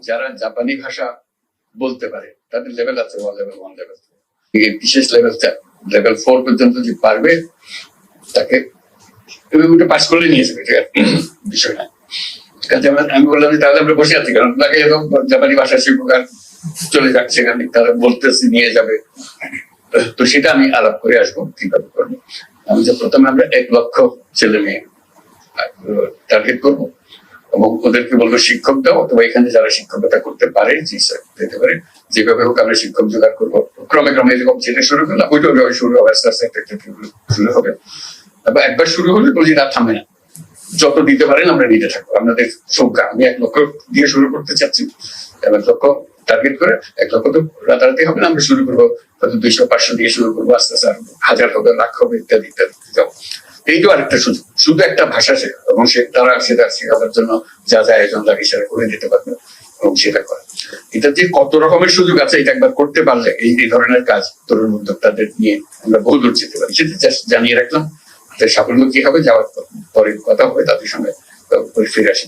যারা জাপানি ভাষা বলতে পারে তাদের লেভেল আছে, লেভেল 1, লেভেল 2, বিশেষ লেভেল 4 পর্যন্ত যে পারবে তাকে ওটা পাস করে নিয়ে যাবে, বিষয় না। কাজে আমি বললাম যে তাহলে আমরা বসে আছি কারণ তাকে জাপানি ভাষা শিক্ষক আর চলে যাচ্ছে সেখানে, তারা বলতেছে নিয়ে যাবে। তো সেটা আমি আলাপ করে আসবো কিভাবে করবো। আমি যে প্রথমে আমরা 1 লক্ষ ছেলে মেয়ে টার্গেট করবো এবং ওদেরকে বলবো শিক্ষক দাও, অথবা এখানে যারা শিক্ষকতা করতে পারে দিতে পারে, যেভাবে হোক আমরা শিক্ষক জোগাড় করবো। ক্রমে এরকম যেটা শুরু করলাম ওইটা শুরু হবে, আস্তে আস্তে একটা শুরু হবে। তারপর একবার শুরু হলে বলছি রাত থামবে না, যত দিতে পারেন আমরা নিতে থাকবো। আপনাদের সংখ্যা আমি 1 লক্ষ দিয়ে শুরু করতে চাচ্ছি, 1 লক্ষ টার্গেট করে 1 লক্ষ তো রাতারাতি হবে না, আমরা শুরু করবো হয়তো 200-500 দিয়ে শুরু করবো, আস্তে আস্তে 1000 হবে, লাখ হবে, ইত্যাদি ইত্যাদি যাবো। এইটাও আরেকটা সুযোগ, শুধু একটা ভাষা শেখা এবং তারা সেটা শেখাবার জন্য যা যা আয়োজন লাগে সেটা করে দিতে পারবে এবং সেটা করে। এটা যে কত রকমের সুযোগ আছে এটা একবার করতে পারলে এই ধরনের কাজ তরুণ উদ্যোক্তাদের নিয়ে আমরা বহু দূর যেতে পারি। সেটা জানিয়ে রাখলাম। সাফল্য কি হবে যাওয়ার পরে কথা হবে, তাদের সঙ্গে ফিরে আসি।